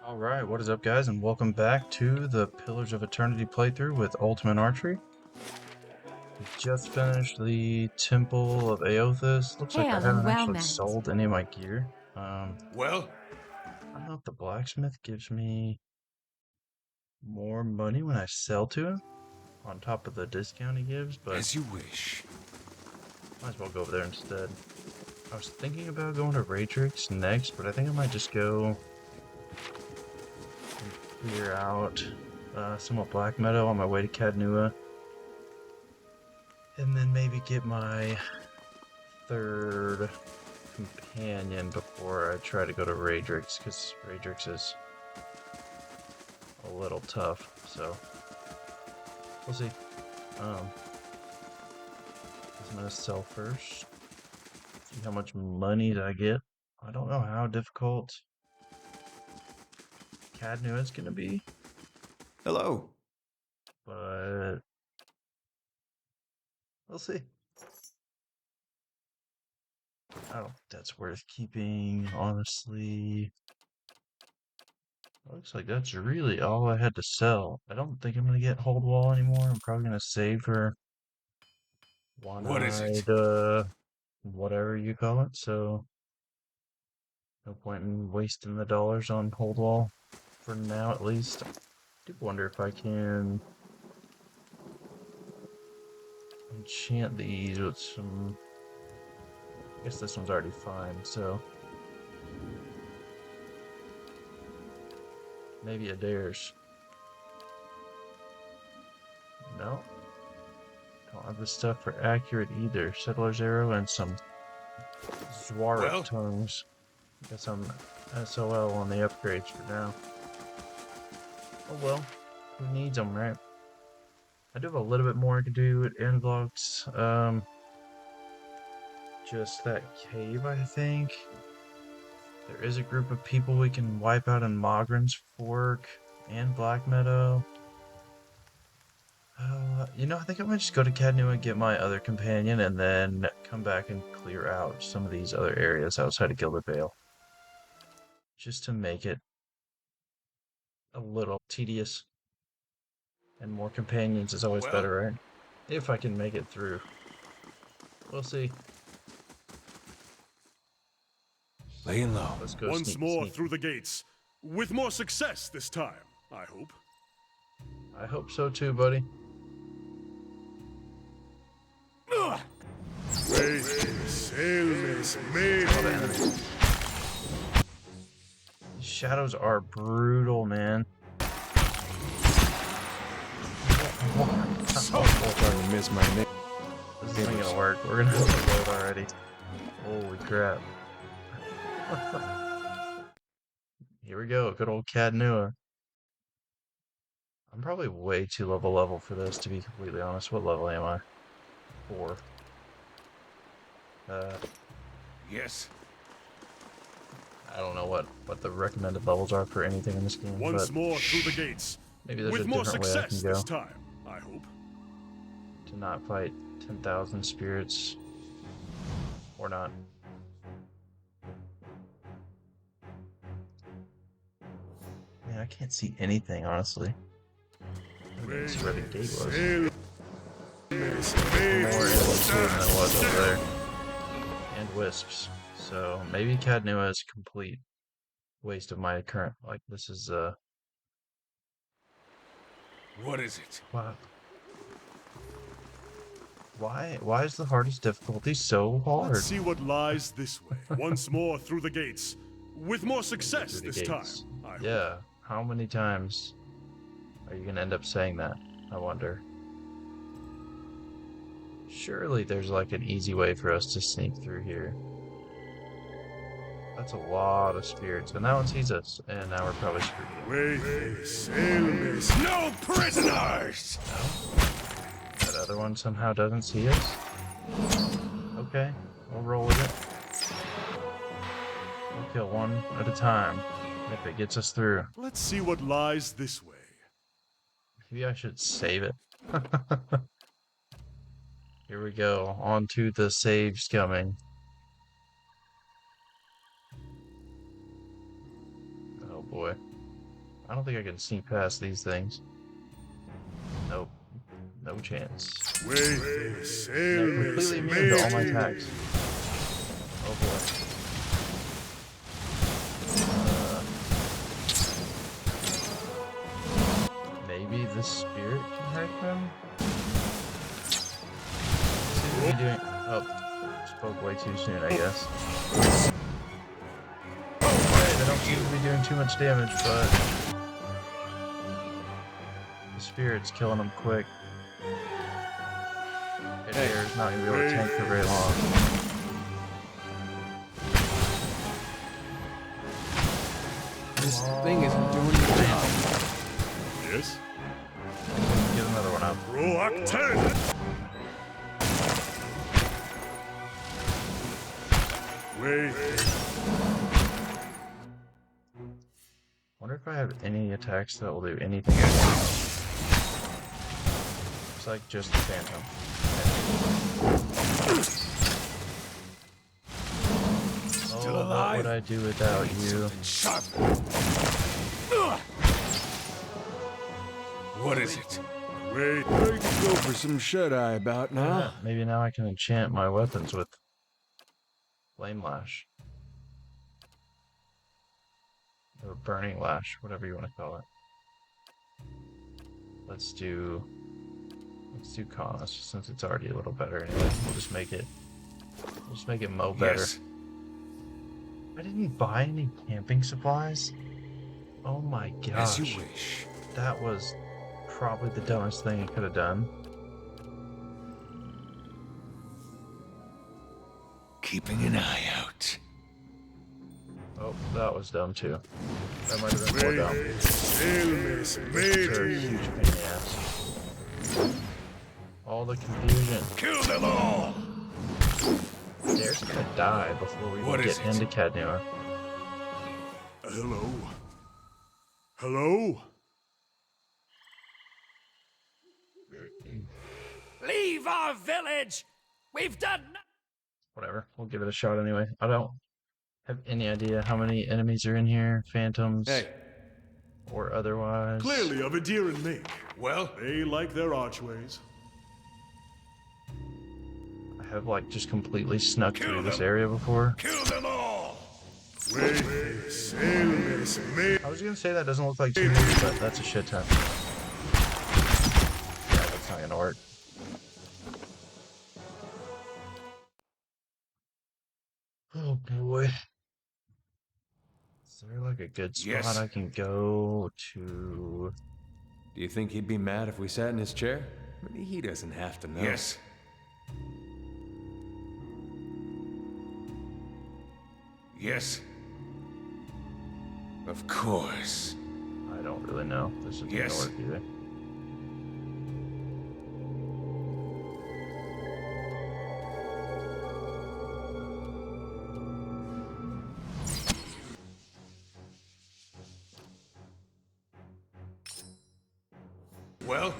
Alright, what is up guys, and welcome back to the Pillars of Eternity playthrough with Ultimate Archery. We just finished the Temple of Aothas. Looks like I Hail and haven't well actually met. sold any of my gear. Well, I don't know if the blacksmith gives me more money when I sell to him, on top of the discount he gives, but as you wish. might as well go over there instead. I was thinking about going to Ratrix next, but I think I might just go and clear out some more Black Meadow on my way to Caed Nua. And then maybe get my third companion before I try to go to Raedrix, because Raedrix is a little tough, so we'll see. I'm gonna sell first. See how much money did I get. I don't know how difficult Caed Nua is gonna be, Hello. but we'll see. I don't think that's worth keeping, honestly. Looks like that's really all I had to sell. I don't think I'm gonna get Hold Wall anymore. I'm probably gonna save for What is it? One-Eyed, whatever you call it. So no point in wasting the dollars on Hold Wall for now, at least. I do wonder if I can enchant these with some. I guess this one's already fine, so maybe a dares. No, don't have the stuff for accurate either. Settler's Arrow and some Zwarik Well, tongues. Guess I'm SOL on the upgrades for now. Oh well, who needs them, right? I do have a little bit more I can do at Endlocks. Just that cave, I think. There is a group of people we can wipe out in Mogren's Fork and Black Meadow. I think I might just go to Caed Nua and get my other companion, and then come back and clear out some of these other areas outside of Gilded Vale. Just to make it a little tedious. And more companions is always well, better, right? If I can make it through. We'll see. laying low. Let's go Once sneaky more sneaky. through the gates. With more success this time, I hope. I hope so too, buddy. Sailmates made. A lot of enemies. These shadows are brutal, man. So I miss my name. This isn't gonna work. We're gonna have to load already. Holy crap. Here we go, good old Caed Nua. I'm probably way too level for this, to be completely honest. What level am I? 4. Yes. I don't know what the recommended levels are for anything in this game, Once but more through the gates. maybe there's With a more different way I can success go this time, I hope. to not fight 10,000 spirits. Or not. Man, I can't see anything, honestly. I didn't see where the gate was. More enemies here than there was over there. And wisps. So maybe Caed Nua is a complete waste of my current. Like, this is What is it? wow. Why is the hardest difficulty so hard? Let's see what lies this way. Once more through the gates. With more Through success the this time, gates. I hope. Yeah. How many times are you gonna end up saying that? I wonder. Surely there's like an easy way for us to sneak through here. That's a lot of spirits, and that one sees us, and now we're probably screwed. Sailmates, no prisoners! That other one somehow doesn't see us? Okay, we'll roll with it. We'll kill one at a time, if it gets us through. Let's see what lies this way. Maybe I should save it. Here we go, on to the saves coming. Oh boy. I don't think I can sneak past these things. Nope. No chance. Wait, They're completely immune to all my attacks. Oh boy. Maybe the spirit can hurt them? Seems to be doing. Oh, spoke way too soon, I guess. Okay, they don't seem to be doing too much damage, but the spirit's killing them quick. And Air's not gonna be able to tank for very long. This thing isn't doing the job. Yes? Give another one up. Rock 10! Wait. Wonder if I have any attacks that will do anything. Looks like just the phantom. Still Oh, alive? what would I do without you? Sharp. What is it? Wait. I could go for some shut-eye about now. Maybe now I can enchant my weapons with Flame Lash. Or Burning Lash, whatever you want to call it. Let's do Cause, since it's already a little better anyway. We'll just make it mo better. Yes. I didn't buy any camping supplies. Oh my gosh. As you wish. That was probably the dumbest thing I could have done. Keeping an eye out. Oh, that was dumb too. That might have been more dumb. Illness They're a made huge pain in the ass. All the confusion. Kill them all! There's gonna die before we What even is get it? into Caed Nua. Hello? Hello? Leave our village! We've done nothing! Whatever, we'll give it a shot anyway. I don't have any idea how many enemies are in here, phantoms Hey, or otherwise. Clearly of a deer and mink. well, They like their archways. I have like just completely snuck Kill through this them. area before. kill them all! Wait, illness made. I was gonna say that doesn't look like too many, but that's a shit ton. Yeah, that's not gonna work. Oh boy. Is there like a good spot Yes. I can go to? Do you think he'd be mad if we sat in his chair? I mean, he doesn't have to know. Yes. Yes. Of course. I don't really know. This isn't Yes. gonna work either. Well,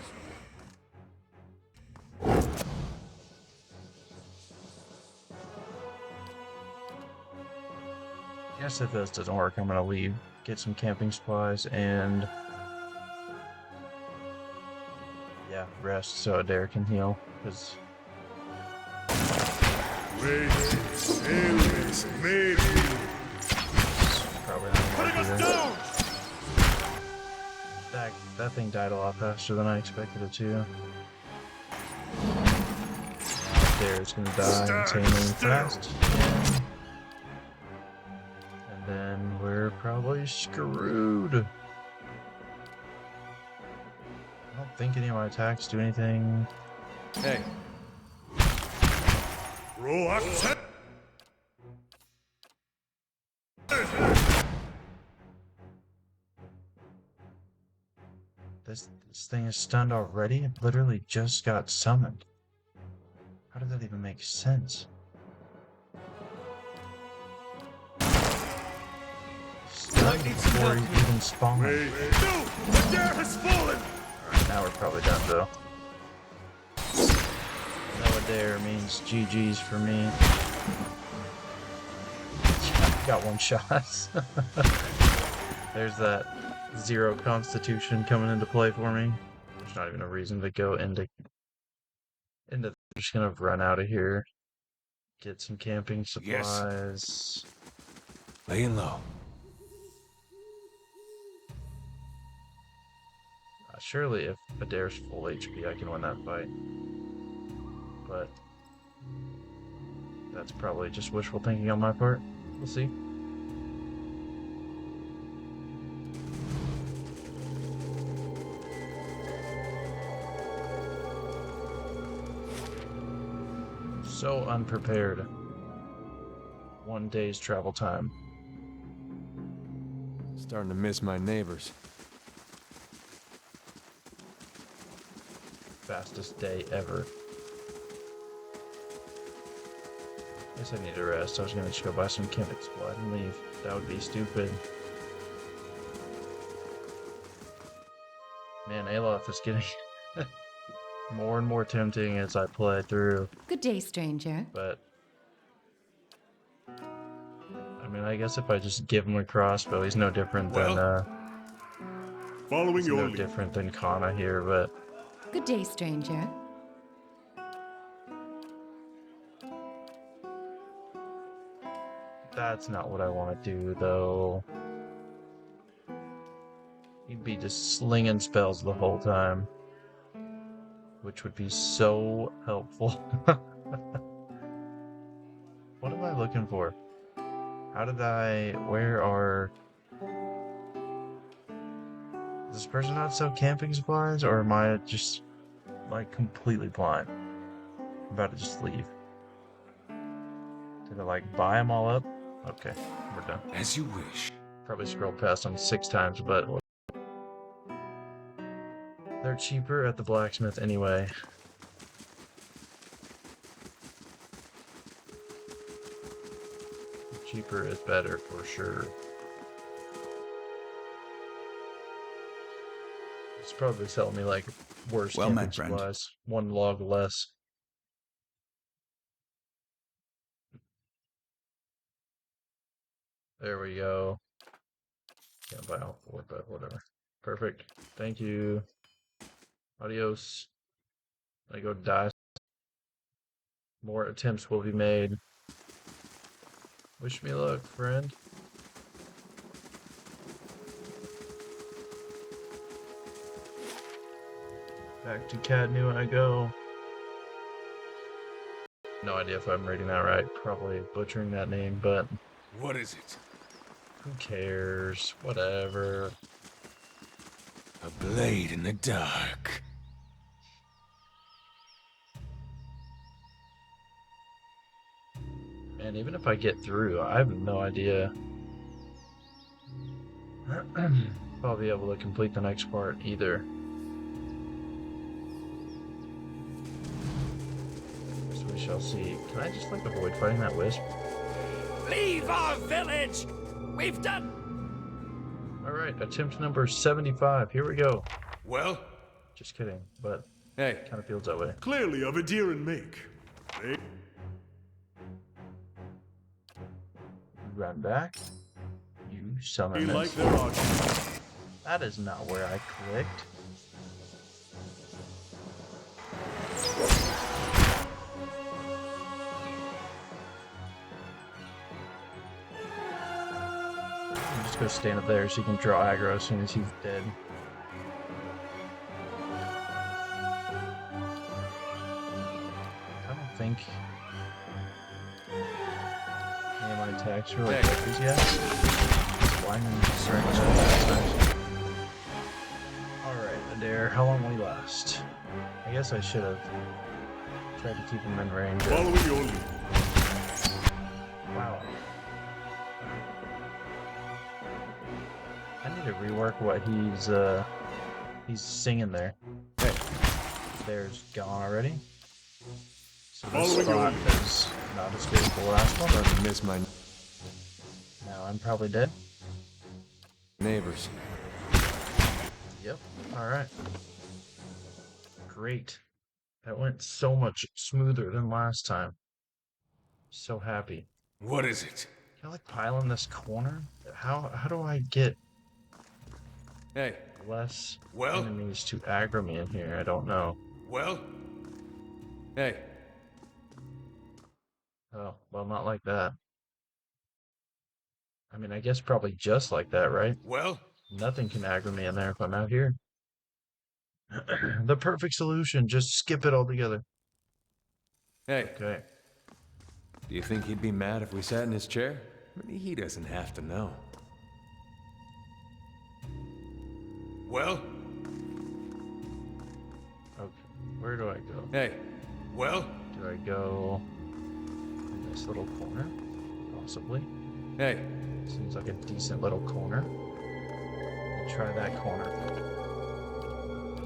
I guess if this doesn't work, I'm gonna leave, get some camping supplies, and yeah, rest so Adair can heal. Because Wait, illness made. probably not gonna work either. down! That thing died a lot faster than I expected it to. Adair's gonna die insanely fast. And then we're probably screwed. I don't think any of my attacks do anything. Hey, Rock 10! This thing is stunned already? It literally just got summoned. How did that even make sense? Stunned before he even spawned. Wait, no! The dare has fallen! Now we're probably done though. No Adair means GG's for me. Got one shot. There's that 0 constitution coming into play for me. There's not even a reason to go into. I'm just gonna run out of here. Get some camping Yes. supplies. Laying low. Surely, if Adair's full HP, I can win that fight. But that's probably just wishful thinking on my part. We'll see. So unprepared. 1 day's travel time. Starting to miss my neighbors. Fastest day ever. Guess I need a rest. I was gonna just go buy some camping supplies and leave. That would be stupid. Man, Aloth is getting more and more tempting as I play through. Good day, stranger. But I mean, I guess if I just give him a crossbow, he's no different than Following he's your no lead. different than Kana here. But Good day, stranger. that's not what I want to do, though. He'd be just slinging spells the whole time, which would be so helpful. What am I looking for? How did I... Where are... Does this person not sell camping supplies, or am I just, like, completely blind? I'm about to just leave. Did I, like, buy them all up? Okay, we're done. As you wish. Probably scrolled past them 6 times, but... They're cheaper at the blacksmith anyway. Cheaper is better for sure. It's probably selling me like worse Well camping met, friend. supplies. 1 log less. There we go. Can't buy all 4, but whatever. Perfect. Thank you. Adios. I go die. More attempts will be made. Wish me luck, friend. Back to Caed Nua I go. No idea if I'm reading that right. Probably butchering that name, but What is it? who cares? Whatever. A blade in the dark. And even if I get through, I have no idea if I'll be able to complete the next part either. So we shall see. Can I just like avoid fighting that wisp? Leave our village! We've done... Alright, attempt number 75. Here we go. Well? Just kidding, but Hey. kind of feels that way. Clearly of a deer and make. They Run back. You son of a like bitch. their archery. That is not where I clicked. Just go stand up there so you can draw aggro as soon as he's dead. I don't think any of my attacks really hit these guys. Why am I starting so fast? Alright, Adair, how long will we last? I guess I should have tried to keep him in range. Following your lead. Wow. I need to rework what he's singing there. Hey, there's gone already. So this Following your spot lead. is not as good as the last one. Starting to miss my Now I'm probably dead. neighbors. Yep. Alright. Great. That went so much smoother than last time. So happy. What is it? Can I like pile in this corner? How do I get Hey. less Well? enemies to aggro me in here. I don't know. Well? Hey. Oh, well, not like that. I mean, I guess probably just like that, right? Well? Nothing can aggro me in there if I'm out here. The perfect solution, just skip it altogether. Hey. Okay. Do you think he'd be mad if we sat in his chair? I mean, he doesn't have to know. Well? Okay. Where do I go? Hey. Well? Do I go in this little corner? Possibly. Hey. Seems like a decent little corner. We'll try that corner.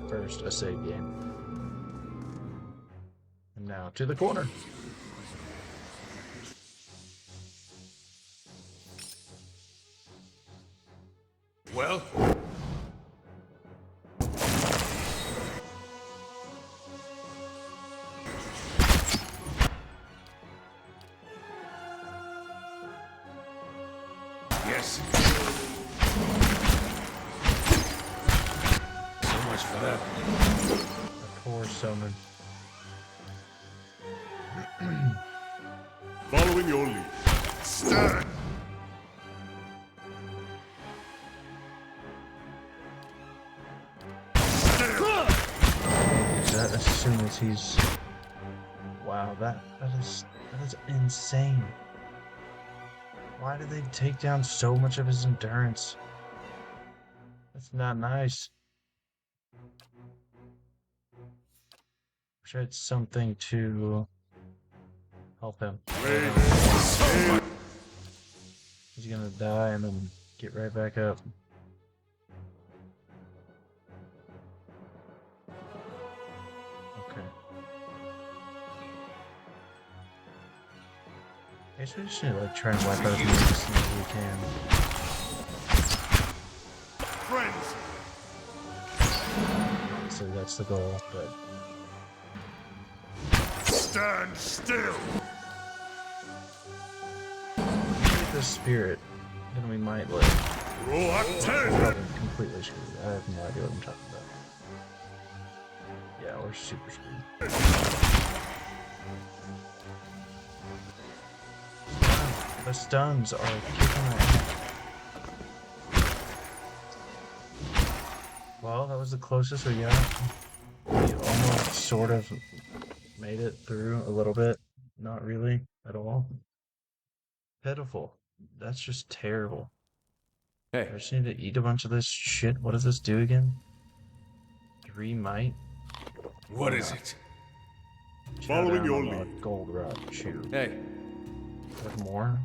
First, a save game. And now to the corner. Well? Yes. So much for that. A poor summon. Following your lead. Stand! That as soon as he's... Wow, that is insane. Why did they take down so much of his endurance? That's not nice. Wish I had something to help him. He's gonna die and then get right back up. Okay. I guess we just need to like try and wipe out as many as soon as we can. Friends! So that's the goal, but Stand still! with the spirit, then we might live. Roak 10! Probably completely screwed. I have no idea what I'm talking about. Yeah, we're super screwed. The stuns are kicking my ass. Well, that was the closest we got. We almost sort of made it through a little bit. Not really at all. Pitiful. That's just terrible. Hey. I just need to eat a bunch of this shit. What does this do again? 3 might? What is it? Following Chow your down on lead. a gold rod. Chew. Hey. What more?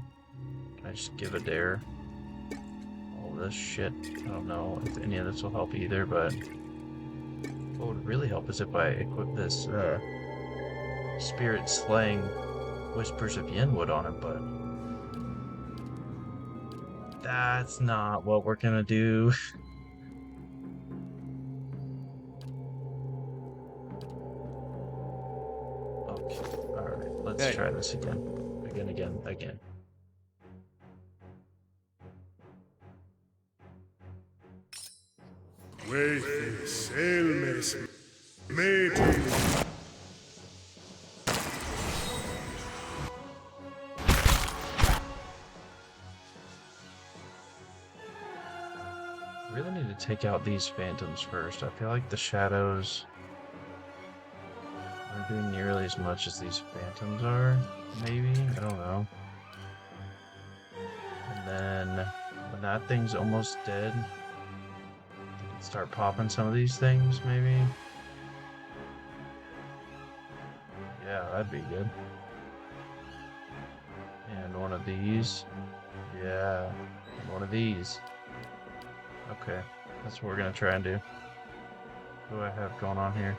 Can I just give a dare? All this shit. I don't know if any of this will help either, but what would really help is if I equip this spirit slaying Whispers of Yenwood on it, but that's not what we're gonna do. Okay, alright, let's try this again. Again. Wayfair, sailmates, mate. Really need to take out these phantoms first. I feel like the shadows aren't doing nearly as much as these phantoms are. Maybe? I don't know. And then when that thing's almost dead, I can start popping some of these things, maybe. Yeah, that'd be good. And one of these. Yeah, and one of these. Okay, that's what we're gonna try and do. What do I have going on here?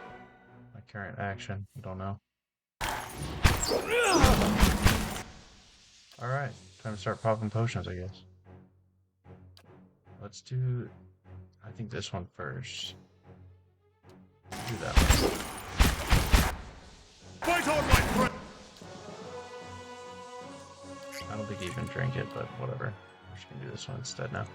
My current action, I don't know. Alright, time to start popping potions, I guess. Let's do, I think this one first. Do that one. Fight on, my friend! I don't think he even drank it, but whatever. We're just gonna do this one instead now.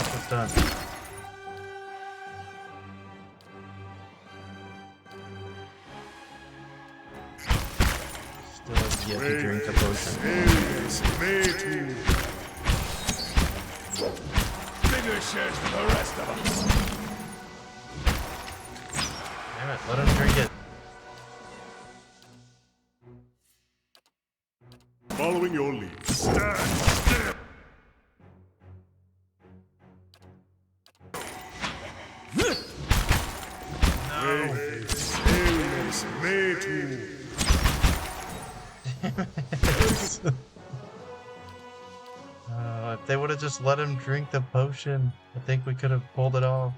What's done? Still have yet to drink the potion. Bigger shares for the rest of us. Damn it, let him drink it. Following your lead. Stand still. If they would have just let him drink the potion, I think we could have pulled it off.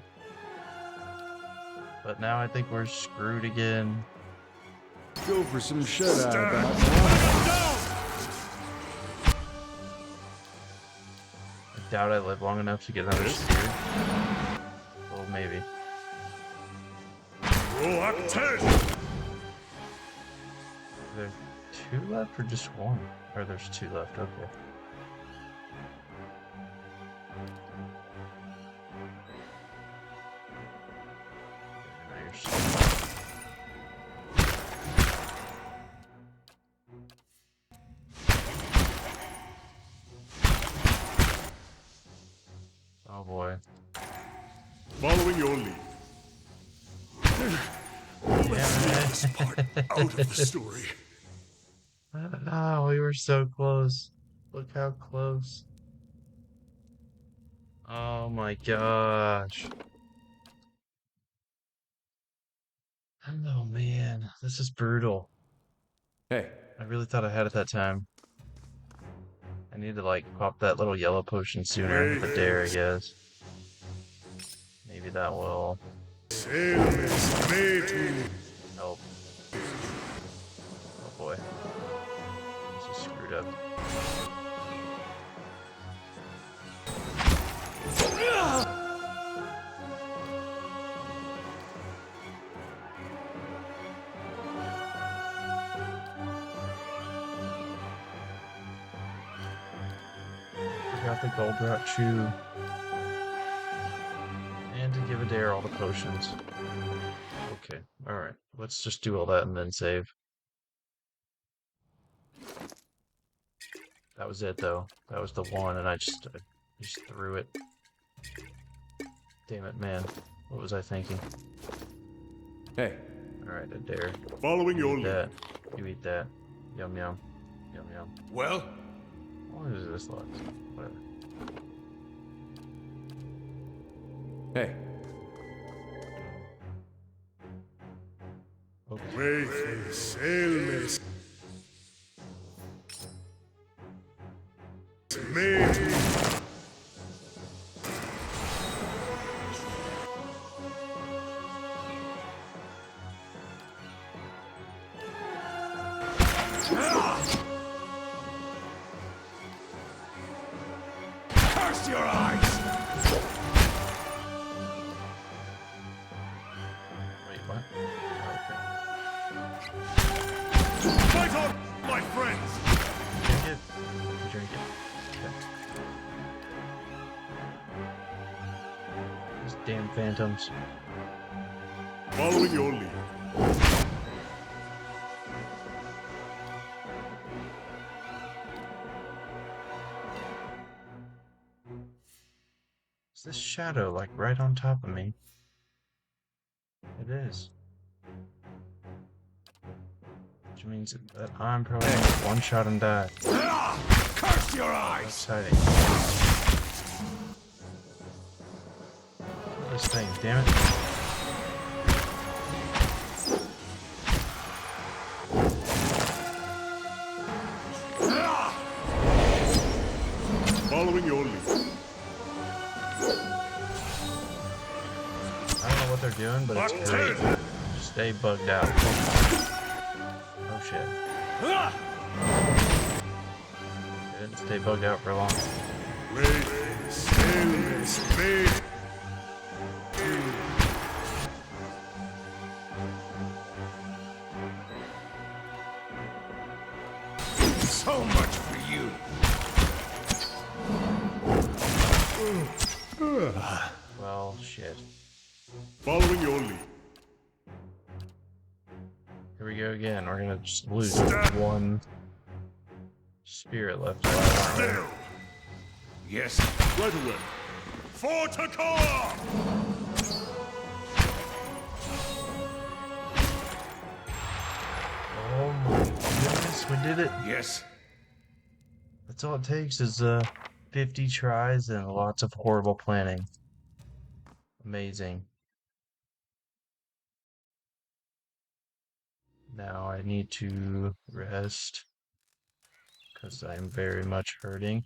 But now I think we're screwed again. Go for some shut-eye about now. I doubt I live long enough to get another spear. Well, maybe. Are there 2 left or just 1? Or there's 2 left, okay. Now you're stuck. Oh boy. following your lead. Let's leave this part out of the story. Oh, we were so close. Look how close. Oh my gosh. Oh man, this is brutal. Hey, I really thought I had it that time. I need to like pop that little yellow potion sooner with the dare, I guess. Maybe that will help. Oh boy. This is screwed up. Forgot the gold route chew. And to give a dare all the potions. Okay, alright. Let's just do all that and then save. That was it though. That was the one and I just threw it. Damn it, man. What was I thinking? hey, Alright, a dare. Following You your eat lead. that. You eat that. Yum yum. Yum yum. Well, What is this last? Whatever. hey. Okay. Wait, sailors. curse your eyes! Wait, what? Okay. Fight on, my friends! Drink it. You drink it. Okay. These damn phantoms. Following your lead. Is this shadow like right on top of me? It is. Which means that I'm probably gonna get one shot and die. Curse your eyes! Exciting. Kill this thing, damn it. Following your lead. I don't know what they're doing, but it's great. Just stay bugged out. Oh shit. They didn't stay bugged out for long. Wait, sailors, wait. So much for you! Following your lead. Here we go again. We're gonna just lose one spirit left. Still. Yes. Right away. For Takar! Oh my goodness, we did it. Yes. That's all it takes is 50 tries and lots of horrible planning. Amazing. Now I need to rest because I'm very much hurting.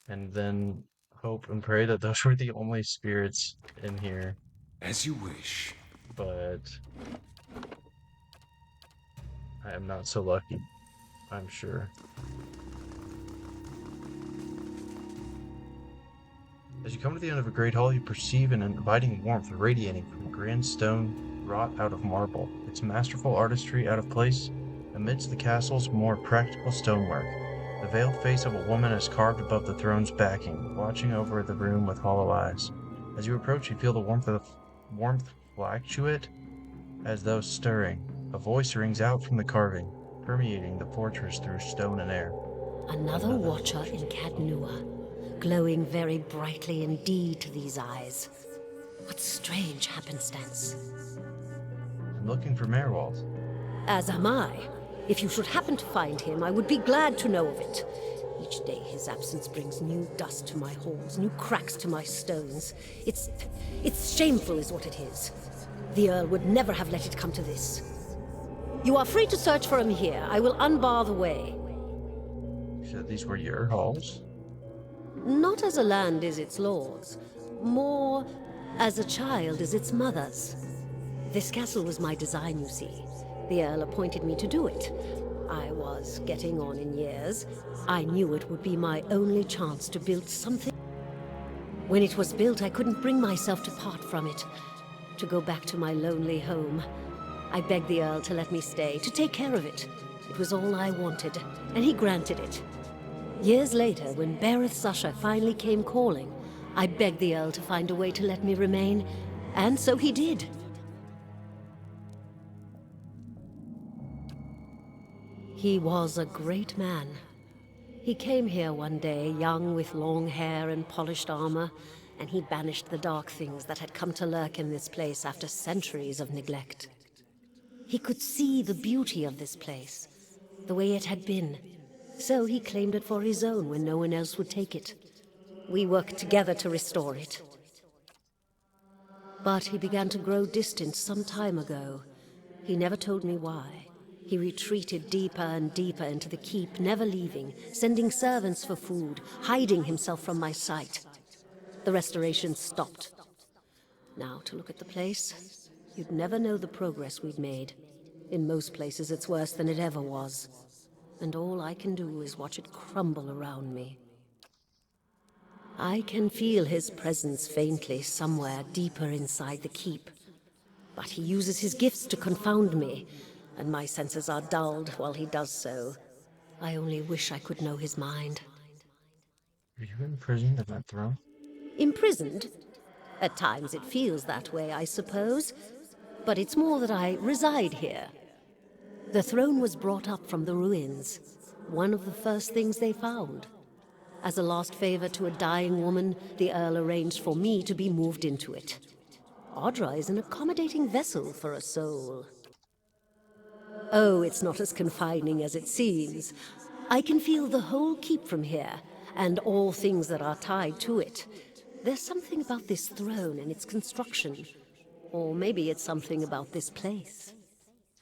And then hope and pray that those were the only spirits in here. As you wish. But I am not so lucky, I'm sure. As you come to the end of a great hall, you perceive an inviting warmth radiating from a grand stone wrought out of marble, its masterful artistry out of place amidst the castle's more practical stonework. The veiled face of a woman is carved above the throne's backing, watching over the room with hollow eyes. As you approach, you feel the warmth fluctuate as though stirring. A voice rings out from the carving, permeating the fortress through stone and air. Another watcher in Caed Nua, glowing very brightly indeed to these eyes. What strange happenstance. I'm looking for Maerwald. As am I. If you should happen to find him, I would be glad to know of it. Each day his absence brings new dust to my halls, new cracks to my stones. It's shameful is what it is. The Earl would never have let it come to this. You are free to search for him here. I will unbar the way. You said these were your halls? Not as a land is its lord's, more as a child is its mother's. This castle was my design, you see. The Earl appointed me to do it. I was getting on in years. I knew it would be my only chance to build something. When it was built, I couldn't bring myself to part from it, to go back to my lonely home. I begged the Earl to let me stay, to take care of it. It was all I wanted, and he granted it. Years later, when Bereth's usher finally came calling, I begged the Earl to find a way to let me remain, and so he did. He was a great man. He came here one day, young with long hair and polished armor, and he banished the dark things that had come to lurk in this place after centuries of neglect. He could see the beauty of this place, the way it had been, so he claimed it for his own when no one else would take it. We worked together to restore it. But he began to grow distant some time ago. He never told me why. He retreated deeper and deeper into the keep, never leaving, sending servants for food, hiding himself from my sight. The restoration stopped. Now, to look at the place, you'd never know the progress we'd made. In most places, it's worse than it ever was. And all I can do is watch it crumble around me. I can feel his presence faintly somewhere deeper inside the keep. But he uses his gifts to confound me, and my senses are dulled while he does so. I only wish I could know his mind. Are you imprisoned at that throne? Imprisoned? At times it feels that way, I suppose. But it's more that I reside here. The throne was brought up from the ruins, one of the first things they found. As a last favor to a dying woman, the Earl arranged for me to be moved into it. Audra is an accommodating vessel for a soul. Oh, it's not as confining as it seems. I can feel the whole keep from here, and all things that are tied to it. There's something about this throne and its construction. Or maybe it's something about this place.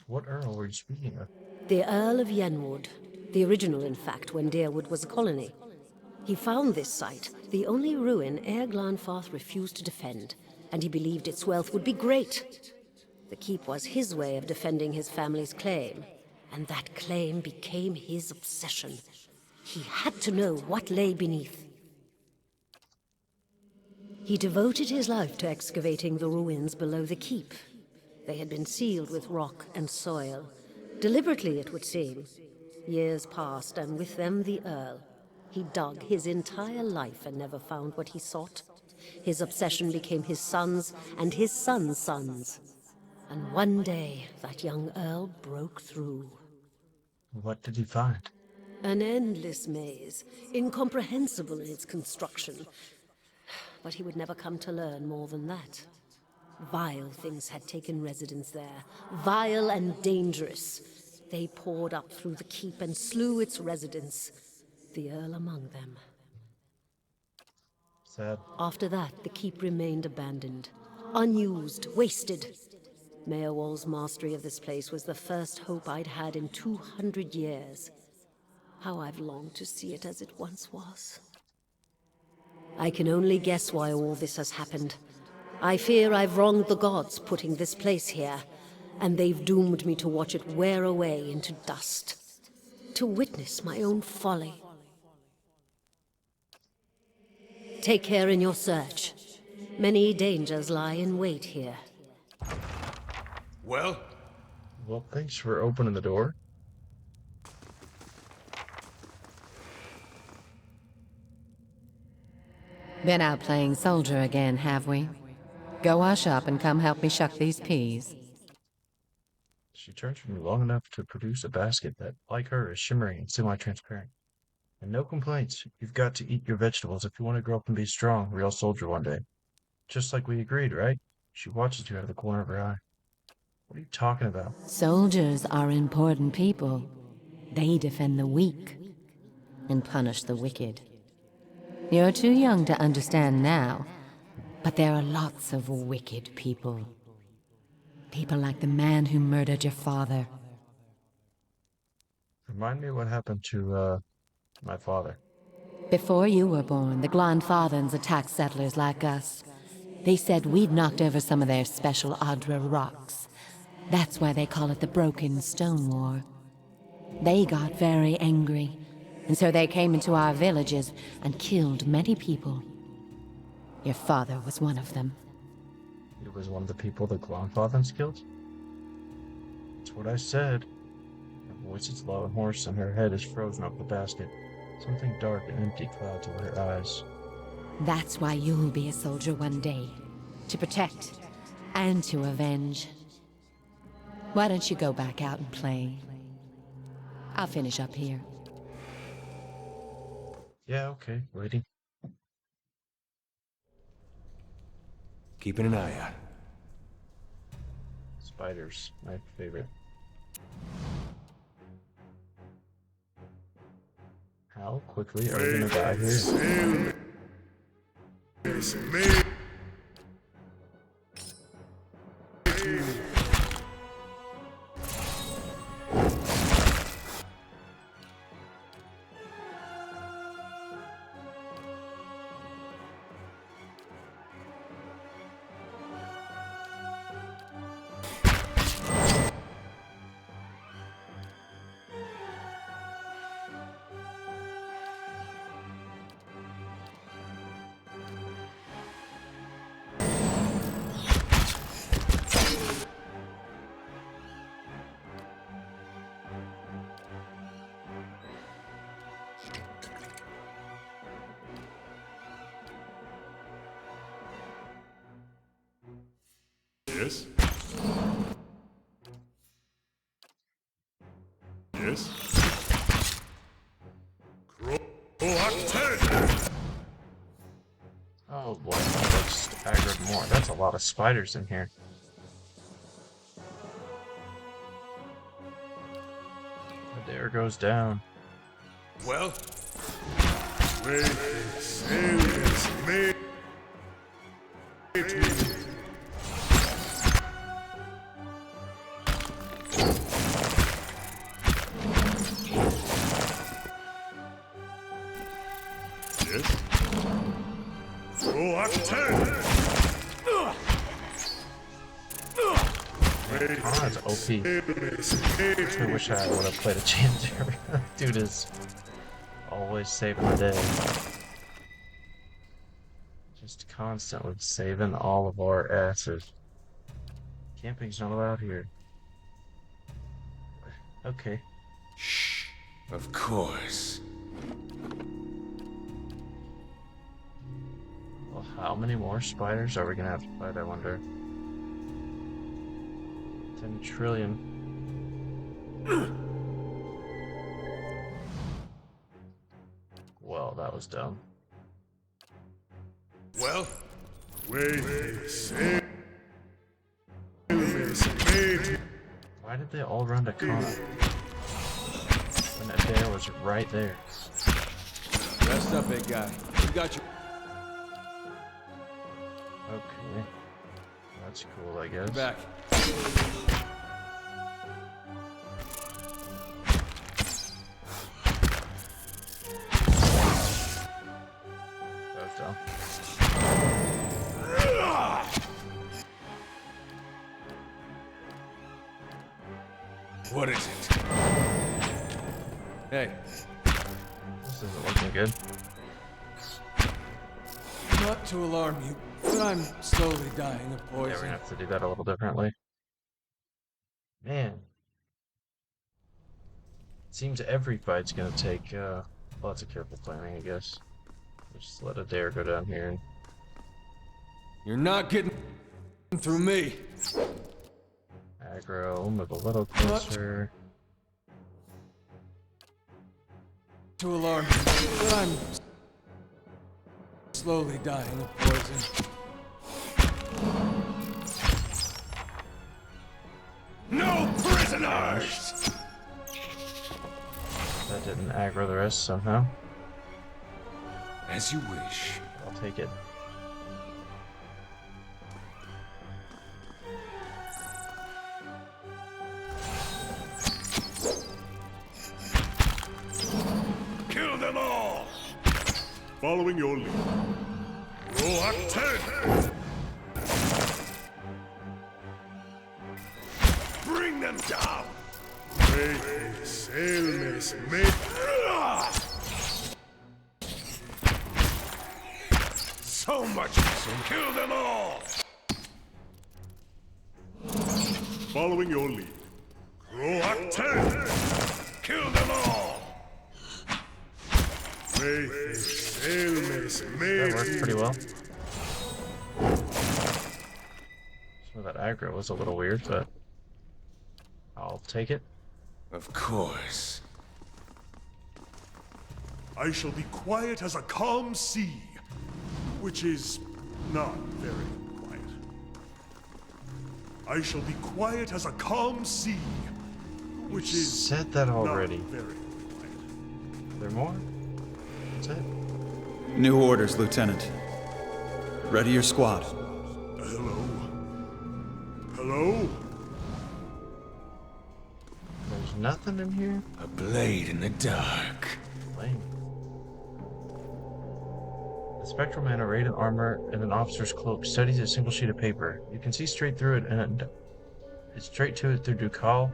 What Earl were you speaking of? The Earl of Yenwood. The original, in fact, when Deerwood was a colony. He found this site, the only ruin Ere Glanfarth refused to defend, and he believed its wealth would be great. The keep was his way of defending his family's claim, and that claim became his obsession. He had to know what lay beneath. He devoted his life to excavating the ruins below the keep. They had been sealed with rock and soil. Deliberately, it would seem. Years passed, and with them the Earl. He dug his entire life and never found what he sought. His obsession became his sons and his sons' sons. And one day, that young Earl broke through. What did he find? An endless maze, incomprehensible in its construction. But he would never come to learn more than that. Vile things had taken residence there, vile and dangerous. They poured up through the keep and slew its residents, the Earl among them. Sad. After that, the keep remained abandoned, unused, wasted. Maerwald's mastery of this place was the first hope I'd had in 200 years. How I've longed to see it as it once was. I can only guess why all this has happened. I fear I've wronged the gods putting this place here, and they've doomed me to watch it wear away into dust. To witness my own folly. Take care in your search. Many dangers lie in wait here. Well? Well, thanks for opening the door. Been out playing soldier again, have we? Go wash up and come help me shuck these peas. She charged me long enough to produce a basket that, like her, is shimmering and semi-transparent. And no complaints. You've got to eat your vegetables if you want to grow up and be strong, real soldier one day. Just like we agreed, right? She watches you out of the corner of her eye. What are you talking about? Soldiers are important people. They defend the weak and punish the wicked. You're too young to understand now, but there are lots of wicked people. People like the man who murdered your father. Remind me what happened to, my father. Before you were born, the Glanfathans attacked settlers like us. They said we'd knocked over some of their special Adra rocks. That's why they call it the Broken Stone War. They got very angry, and so they came into our villages and killed many people. Your father was one of them. He was one of the people the Glonfathans killed? That's what I said. Her voice is low and hoarse, and her head is frozen over the basket. Something dark and empty clouds over her eyes. That's why you'll be a soldier one day. To protect and to avenge. Why don't you go back out and play? I'll finish up here. Yeah, okay, waiting. Keeping an eye out. Spiders, my favorite. How quickly are we gonna die here? Yes? Yes? Oh boy, that's aggroed more. That's a lot of spiders in here. The dare goes down. Well? Yes? Oh, that's OP. I wish I would have played a challenger. Dude is always saving the day. Just constantly saving all of our asses. Camping's not allowed here. Okay. Shh. Of course. Well, how many more spiders are we gonna have to fight, I wonder? 10 trillion. Well, that was dumb. Well, Why did they all run to Kana? When that bear was right there. Rest up, big guy. We got you. Okay. That's cool, I guess. Back. That was dumb. what is it? Hey, This isn't looking good. not to alarm you, but I'm slowly dying of Yeah, we're poison. gonna have to do that a little differently. Man. Seems every fight's gonna take lots of careful planning, I guess. Just let a dare go down here and You're not getting through me. aggro, move a little closer. To alarm you, but I'm slowly dying of poison. No prisoners! That didn't aggro the rest somehow. As you wish. I'll take it. Kill them all! Following your lead. Roak 10! Bring them down! So much missing. Kill them all! Following your lead. Roak 10! Kill them all! That worked pretty well. Some of that aggro was a little weird, but I'll take it. Of course. I shall be quiet as a calm sea, which is not very quiet. I shall be quiet as a calm sea, which is Said that already. not very quiet. Are there more? That's it. New orders, Lieutenant. Ready your squad. Hello? Hello? There's nothing in here? A blade in the dark. Lame. The spectral man arrayed in armor and an officer's cloak studies a single sheet of paper. You can see straight through it and straight to it through Ducal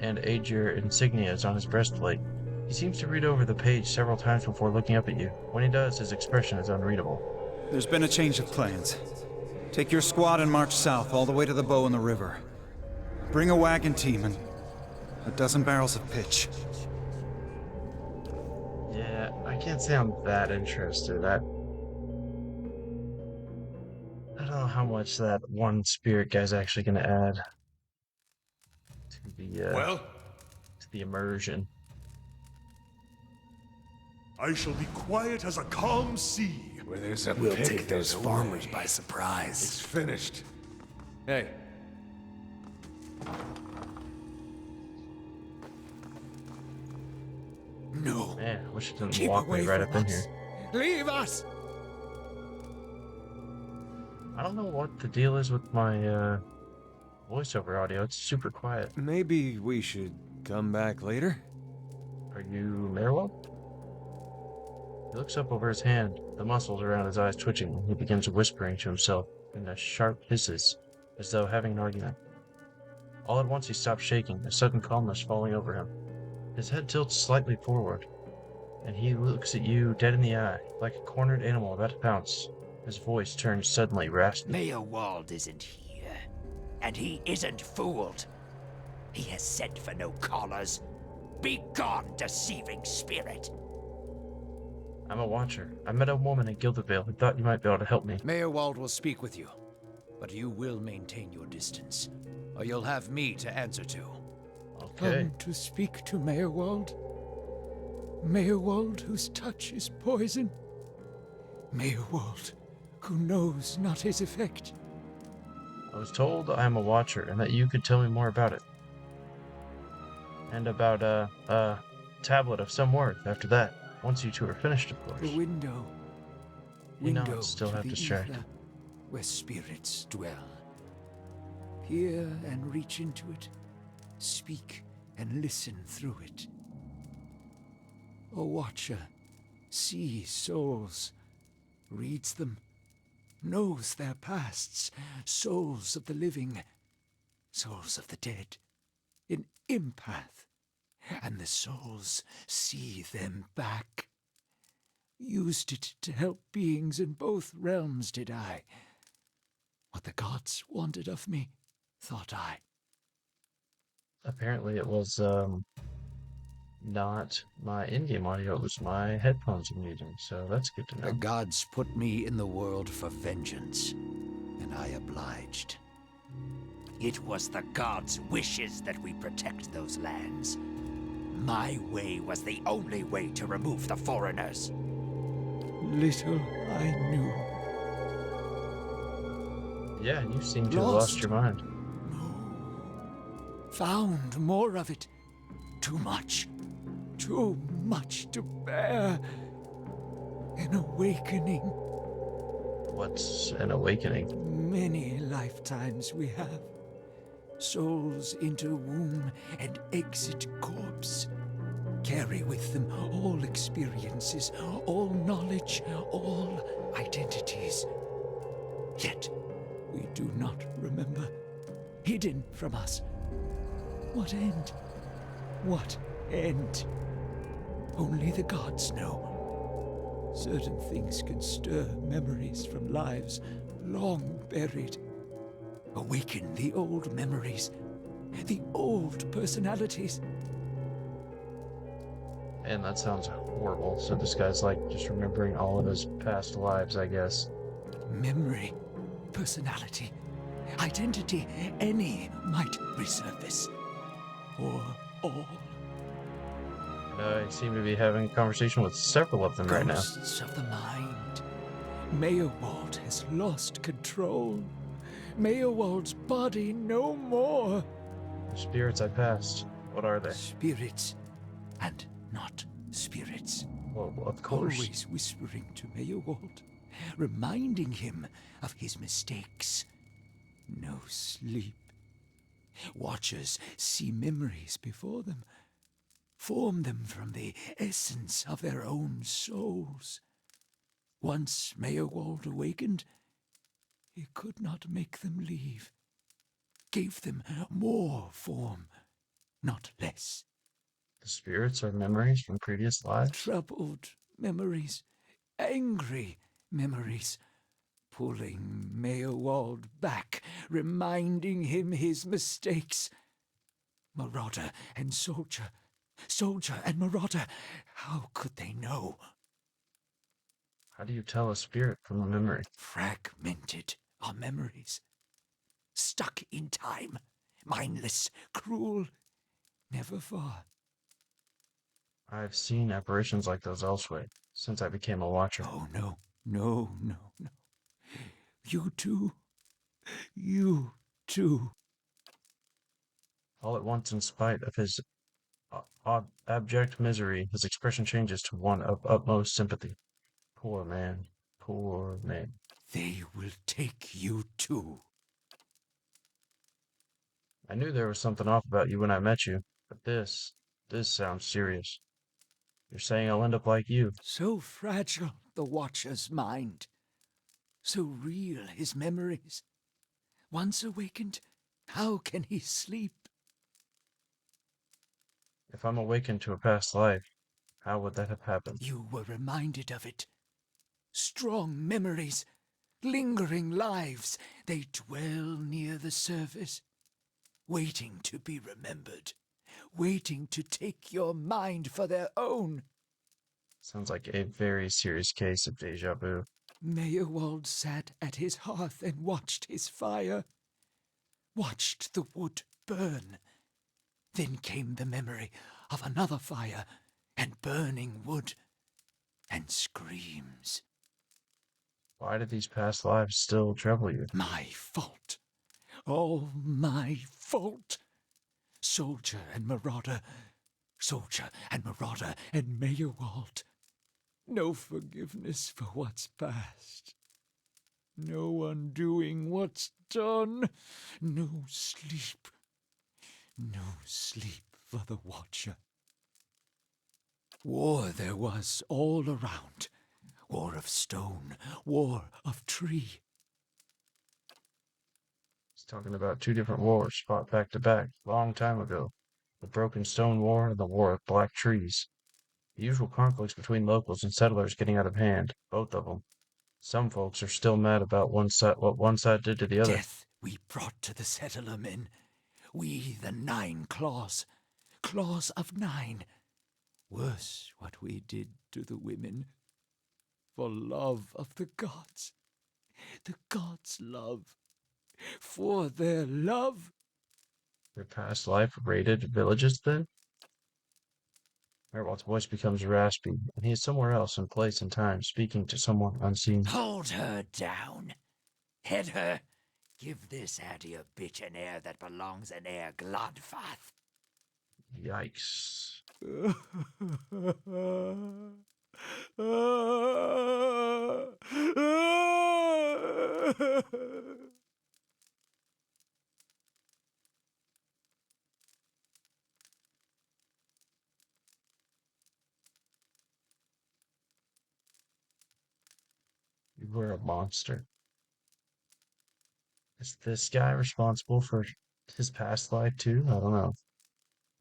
and Aegir insignias on his breastplate. He seems to read over the page several times before looking up at you. When he does, his expression is unreadable. There's been a change of plans. Take your squad and march south all the way to the bow in the river. Bring a wagon team and a dozen barrels of pitch. Yeah, I can't say I'm that interested. I don't know how much that one spirit guy's actually going to add to the immersion. I shall be quiet as a calm sea. Where there's a We'll pig, take those there's a farmers way. by surprise. It's finished. Hey, No. Man, I wish it didn't Keep walk me away right from up in us. here. Leave us! I don't know what the deal is with my voiceover audio. It's super quiet. Maybe we should come back later? Are you Maerwald? He looks up over his hand, the muscles around his eyes twitching, and he begins whispering to himself in a sharp hisses, as though having an argument. All at once he stops shaking, a sudden calmness falling over him. His head tilts slightly forward, and he looks at you dead in the eye, like a cornered animal about to pounce. His voice turns suddenly raspy. Maerwald isn't here, and he isn't fooled. He has sent for no callers. Be gone, deceiving spirit. I'm a watcher. I met a woman in Gildevale who thought you might be able to help me. Maerwald will speak with you, but you will maintain your distance, or you'll have me to answer to. Okay. Come to speak to Maerwald? Maerwald whose touch is poison? Maerwald who knows not his effect? I was told I am a watcher and that you could tell me more about it. And about a tablet of some worth after that. Once you two are finished, of course. The window. You know, Window it's still to half the distracted. ether, where spirits dwell. Peer and reach into it. Speak and listen through it. A watcher sees souls, reads them, knows their pasts, souls of the living, souls of the dead, an empath, and the souls see them back. Used it to help beings in both realms, did I. What the gods wanted of me, thought I. Apparently it was not my in-game audio, it was my headphones I'm using, so that's good to The know. gods put me in the world for vengeance, and I obliged. It was the gods' wishes that we protect those lands. My way was the only way to remove the foreigners. Little I knew. Yeah, you seem to have lost your mind. Found more of it. Too much to bear. An awakening. What's an awakening? Many lifetimes we have. Souls enter womb and exit corpse. Carry with them all experiences, all knowledge, all identities. Yet we do not remember. Hidden from us. What end? What end? Only the gods know. Certain things can stir memories from lives long buried. Awaken the old memories, the old personalities. And that sounds horrible. So this guy's like just remembering all of his past lives, I guess. Memory, personality, identity, any might resurface. Or all. I seem to be having a conversation with several of them right now. Ghosts of the mind. Maerwald has lost control. Maerwald's body no more. The spirits I passed, what are they? Spirits and not spirits. Well, of course. Always whispering to Maerwald, reminding him of his mistakes. No sleep. Watchers see memories before them, form them from the essence of their own souls. Once Maerwald awakened, he could not make them leave. Gave them more form, not less. The spirits are memories from previous lives? Troubled memories, angry memories, pulling Maerwald back, reminding him his mistakes. Marauder and soldier, soldier and marauder, how could they know? How do you tell a spirit from a memory? Fragmented are memories, stuck in time, mindless, cruel, never far. I've seen apparitions like those elsewhere since I became a watcher. Oh, no, no, no, no. You too. You too. All at once, in spite of his abject misery, his expression changes to one of utmost sympathy. Poor man. Poor man. They will take you too. I knew there was something off about you when I met you, but this sounds serious. You're saying I'll end up like you. So fragile the Watcher's mind. So real his memories. Once awakened, how can he sleep? If I'm awakened to a past life, how would that have happened? You were reminded of it. Strong memories, lingering lives, they dwell near the surface, waiting to be remembered, waiting to take your mind for their own. Sounds like a very serious case of deja vu. Maerwald sat at his hearth and watched his fire, watched the wood burn. Then came the memory of another fire and burning wood and screams. Why do these past lives still trouble you? My fault. All my fault. Soldier and marauder, soldier and marauder and Maerwald. No forgiveness for what's past. No undoing what's done. No sleep. No sleep for the Watcher. War there was all around. War of stone, war of tree. He's talking about two different wars fought back to back, long time ago. The Broken Stone War and the War of Black Trees. The usual conflicts between locals and settlers getting out of hand, both of them. Some folks are still mad about what one side did to the other. Death we brought to the settler men. We the 9 claws. Claws of 9. Worse what we did to the women. For love of the gods love. For their love. Their past life raided villages then? Maerwald's voice becomes raspy, and he is somewhere else in place and time, speaking to someone unseen. Hold her down. Head her. Give this Addy bitch an heir that belongs in Air Glodfath. Yikes. You were a monster. Is this guy responsible for his past life too? I don't know.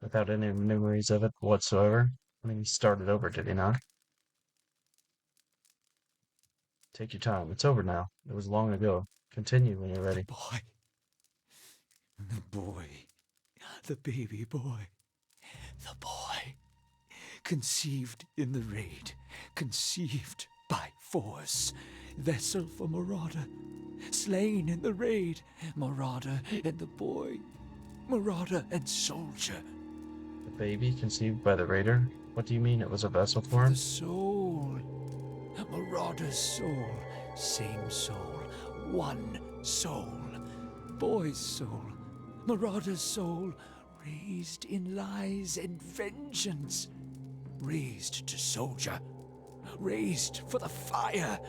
Without any memories of it whatsoever. I mean, he started over, did he not? Take your time. It's over now. It was long ago. Continue when you're ready. The boy, the baby boy, the boy, conceived in the raid, conceived by force, vessel for marauder, slain in the raid, marauder and the boy, marauder and soldier. The baby conceived by the raider? What do you mean it was a vessel for him? The soul, marauder's soul, same soul, one soul, boy's soul, marauder's soul, raised in lies and vengeance, raised to soldier, raised for the fire,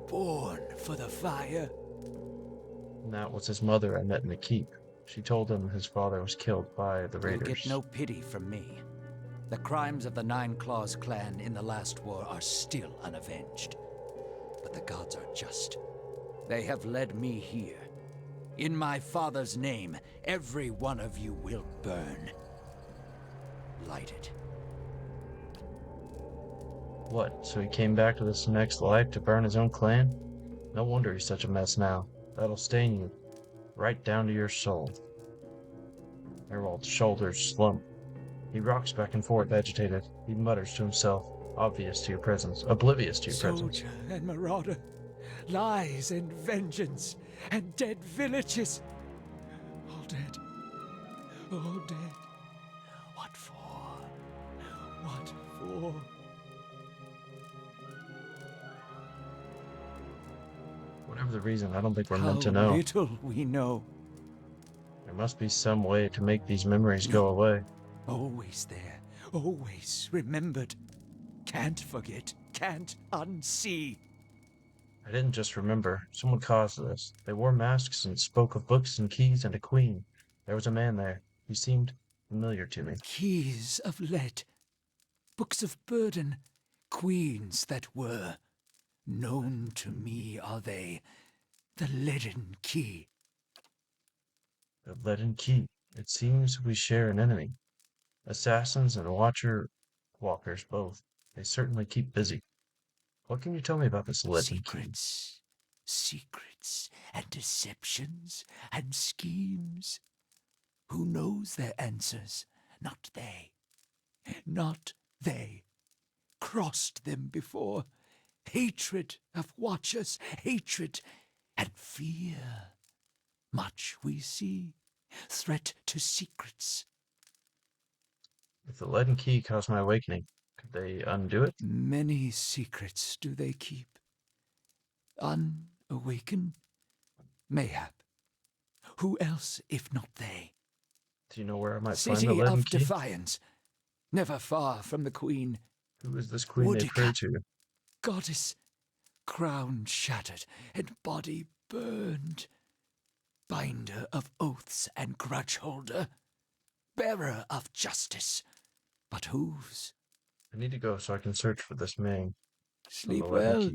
born for the fire. And that was his mother I met in the keep. She told him his father was killed by the You'll raiders. get no pity from me. The crimes of the 9 Claws clan in the last war are still unavenged. But the gods are just. They have led me here. In my father's name, every one of you will burn. Light it. What, so he came back to this next life to burn his own clan? No wonder he's such a mess now. That'll stain you, right down to your soul. Maerwald's shoulders slump. He rocks back and forth, agitated. He mutters to himself, obvious to your presence, oblivious to your presence. Soldier and marauder, lies and vengeance, and dead villages. All dead. All dead. What for? What for? Whatever the reason, I don't think we're How meant to know. little we know. There must be some way to make these memories go away. Always there, always remembered. Can't forget, can't unsee. I didn't just remember. Someone caused this. They wore masks and spoke of books and keys and a queen. There was a man there. He seemed familiar to me. Keys of lead, books of burden, queens that were. Known to me are they, the leaden key. The leaden key. It seems we share an enemy. Assassins and watcher walkers both. They certainly keep busy. What can you tell me about this leaden key? Secrets, secrets, and deceptions, and schemes. Who knows their answers? Not they. Not they. crossed them before. Hatred of watchers, hatred and fear. Much we see, threat to secrets. If the leaden key caused my awakening, could they undo it? Many secrets do they keep. Unawakened? Mayhap. Who else if not they? Do you know where I might find the City leaden of key? Defiance, never far from the queen. Who is this queen they pray to? Goddess, crown shattered and body burned. Binder of oaths and grudge holder. Bearer of justice. But whose? I need to go so I can search for this man. Sleep well.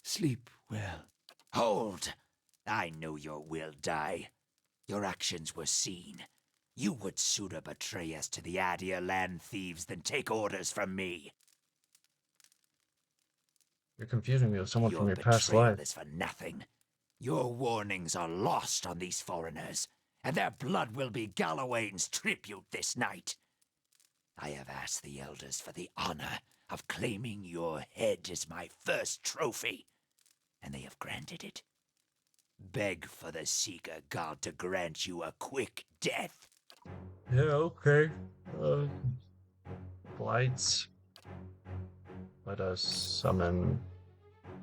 Sleep well. Hold! I know your will die. Your actions were seen. You would sooner betray us to the Adir land thieves than take orders from me. You're confusing me with someone from your past betrayal life. is for nothing. Your warnings are lost on these foreigners, and their blood will be Gallowayne's tribute this night. I have asked the elders for the honor of claiming your head as my first trophy, and they have granted it. Beg for the Seeker God to grant you a quick death. Yeah, okay. Blights. Let us summon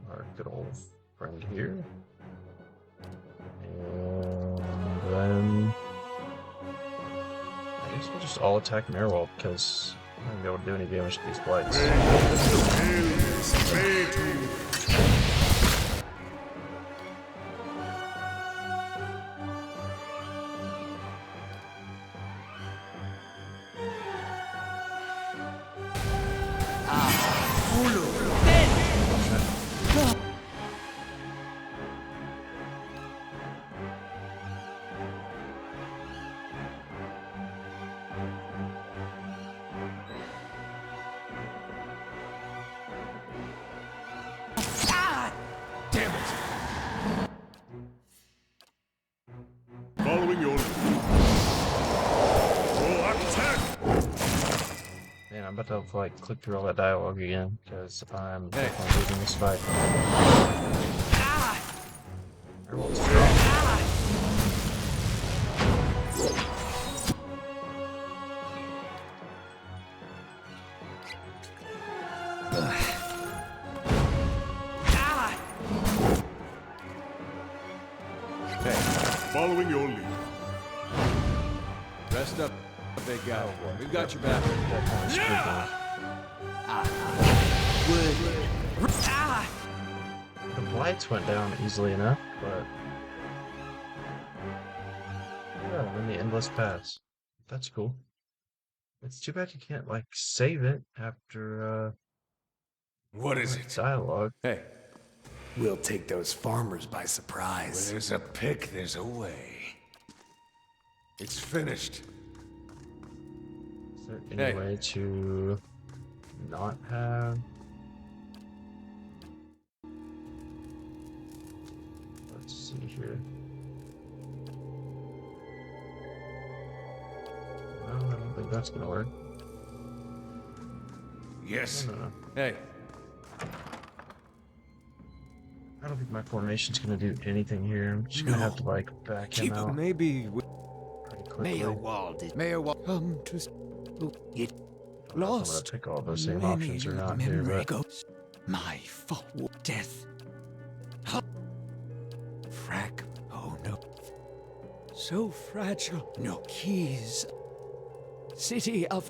our good old friend here. And then I guess we'll just all attack Maerwald because I'm not gonna be able to do any damage to these blights. Following your attack. Man, I'm about to have to like click through all that dialogue again because I'm definitely losing this fight. Maerwald's strong. Following your lead. Rest up, big guy. We've got your back. The blights went down easily enough, but yeah, in the endless pass. That's cool. It's too bad you can't like save it after What is it? dialogue. Hey, We'll take those farmers by surprise. Where there's a pick, there's a way. It's finished. Is there any way to not have? Let's see here. No, I don't think that's gonna work. Yes. No. hey, I don't think my formation's gonna do anything here. I'm just gonna have to like back him out maybe pretty quickly. Maerwald is Maerwald come to it I'm gonna lost. pick all those same Many options around here, memory but goes. My fault. Death. Frag. Oh no. So fragile. No keys. City of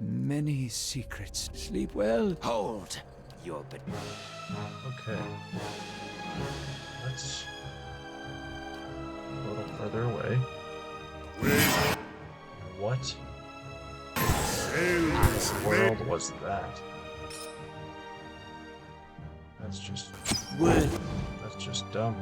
many secrets. Sleep well. hold. Your but okay. Let's a little further away. What in the world was that? That's just dumb.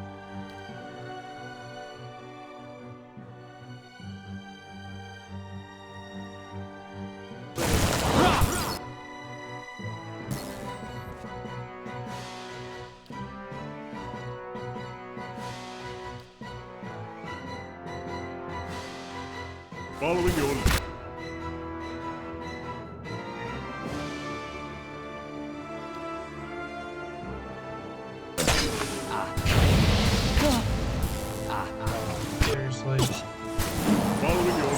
Following your lead. Seriously? Following your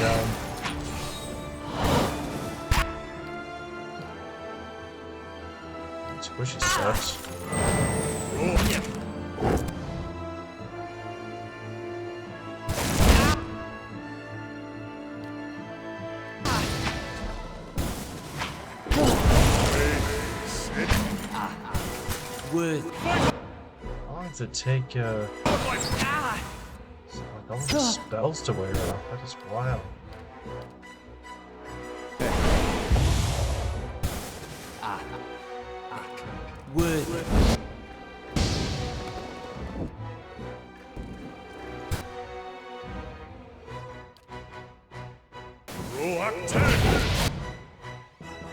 Down. Squishy sucks. Worth. How long does it take, like all the spells to wear off? That is wild. Worth.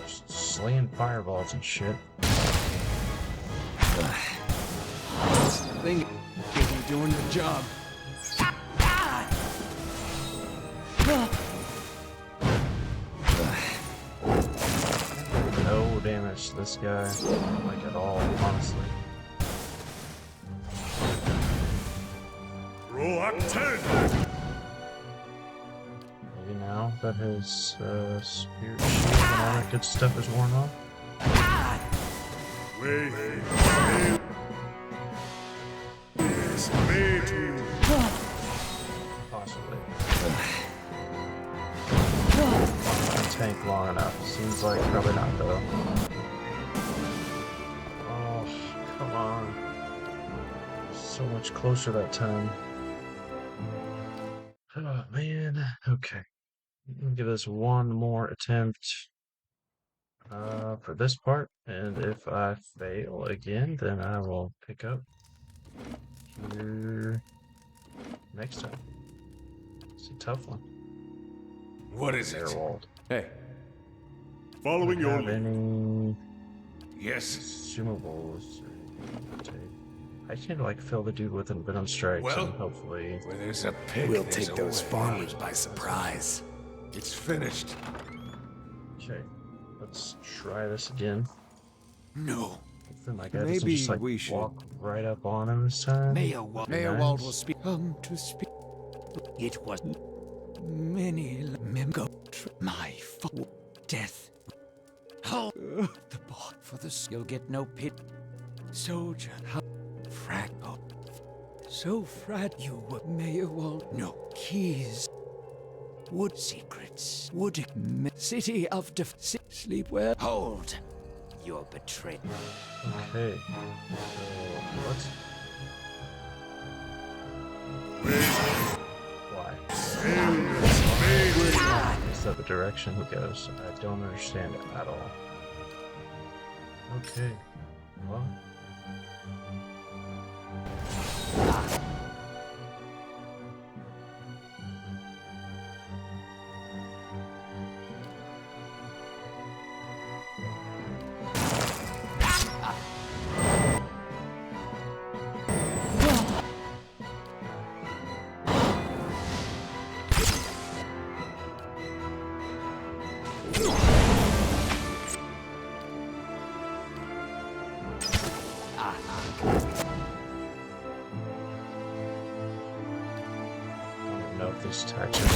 Just slaying fireballs and shit. This thing isn't doing the job. No damage to this guy, like at all, honestly. Maybe now that his spirit shield and all that good stuff is worn off. Possibly. Tank long enough. Seems like probably not though. Oh, come on. So much closer that time. Oh man. Okay. I'll give this one more attempt for this part, and if I fail again, then I will pick up here next time. It's a tough one. What is it? Maerwald. Hey, Following your Have lead. any Yes. consumables? I can like fill the dude with venom strikes Well, and hopefully. Where there's a pig, We'll there's take a those way. farmers by surprise. It's finished. Okay, let's try this again. No. Hopefully my guy doesn't Maybe just like we should- walk right up on him this time. Maerwald. Be Maerwald nice. will speak. Come to speak. It was Many go. My death. How the ball for the You'll get no pit. soldier. How fragile. So fragile you were Maerwald. No keys. Wood secrets. Wood city of sleep well. Hold. You're betrayed. Okay, so what? Why? Is that the direction he goes? I don't understand it at all. Okay, well. I don't know if these attacks are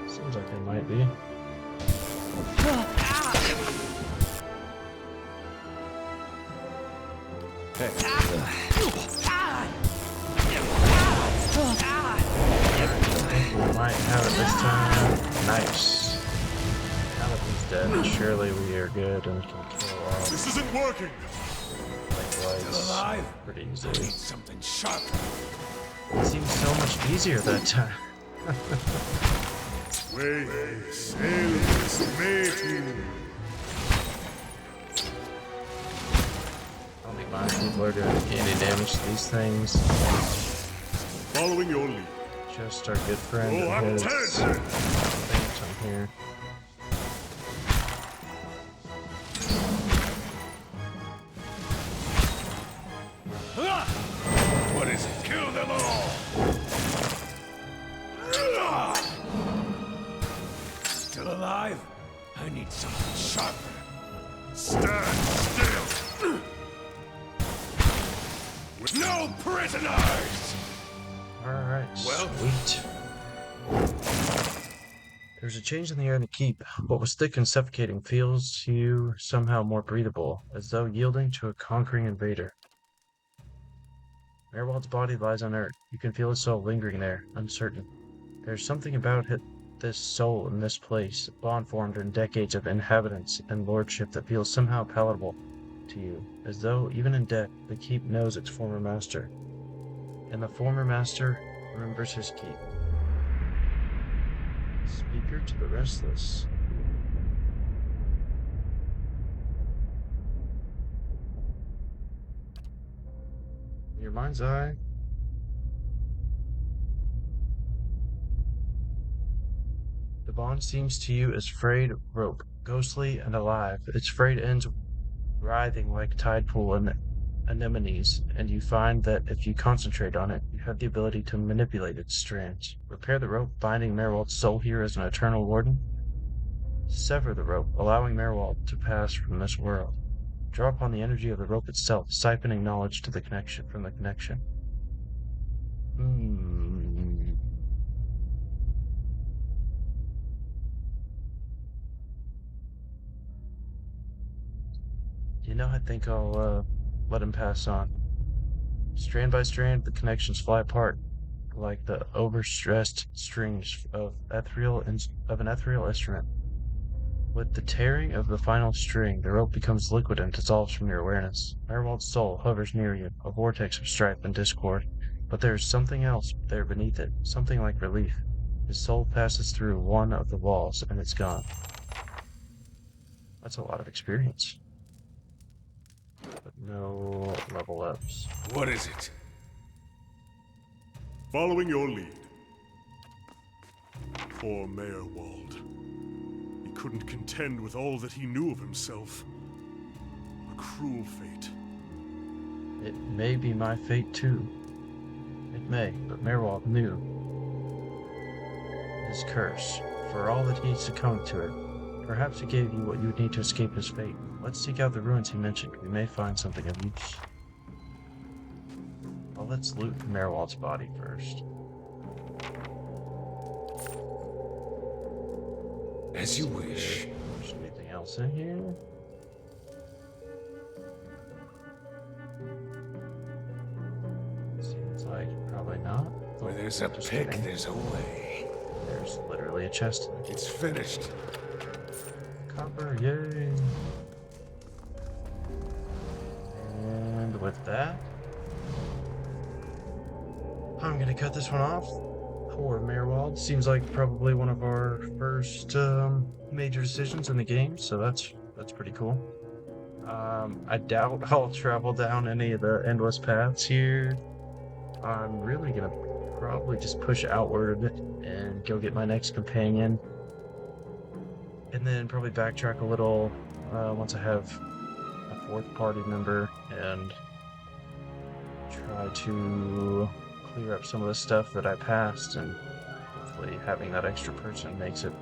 good. Seems like they might be. We might have it this time. Nice. Now that he's dead, surely we are good and can kill off This isn't working. likewise alive? pretty I easily. need something sharp. It seems so much easier that time. Way sail this way to. I don't think my people are doing any damage to these things. Following your lead. Just our good friend Oh, and I'm his dead. phantom here. What is it? Kill them all! Still alive? I need something sharper. Stand still. No Prisoners! Alright, Well? sweet. There's a change in the air in the keep. What was thick and suffocating feels to you somehow more breathable, as though yielding to a conquering invader. Maerwald's body lies inert. You can feel his soul lingering there, uncertain. There's something about this soul in this place, a bond formed in decades of inhabitants and lordship that feels somehow palatable to you, as though, even in death, the keep knows its former master. And the former master remembers his keep. Speaker to the restless. In your mind's eye. The bond seems to you as frayed rope, ghostly and alive. Its frayed ends writhing like tide pool anemones, and you find that if you concentrate on it, you have the ability to manipulate its strands. Repair the rope binding Maerwald's soul here as an eternal warden. Sever the rope, allowing Maerwald to pass from this world. Draw upon the energy of the rope itself, siphoning knowledge to the connection from the connection. You know, I think I'll let him pass on. Strand by strand, the connections fly apart, like the overstressed strings of an ethereal instrument. With the tearing of the final string, the rope becomes liquid and dissolves from your awareness. Maerwald's soul hovers near you, a vortex of strife and discord. But there is something else there beneath it, something like relief. His soul passes through one of the walls, and it's gone. That's a lot of experience. But no level ups. What is it? Following your lead. Poor Maerwald. He couldn't contend with all that he knew of himself. A cruel fate. It may be my fate too. It may, but Maerwald knew his curse, for all that he succumbed to it. Perhaps he gave you what you would need to escape his fate. Let's seek out the ruins he mentioned. We may find something of use. Well, let's loot Maerwald's body first. As you wish. There's anything else in here? Seems like probably not. Where there's a pick, there's a way. There's literally a chest. It's finished. Copper, yay! And with that, I'm gonna cut this one off. Poor Maerwald. Seems like probably one of our first major decisions in the game, so that's pretty cool. I doubt I'll travel down any of the endless paths here. I'm really gonna probably just push outward and go get my next companion. And then probably backtrack a little once I have a fourth party member and try to clear up some of the stuff that I passed, and hopefully having that extra person makes it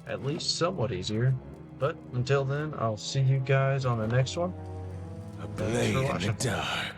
at least somewhat easier. But until then, I'll see you guys on the next one. A blade in the dark.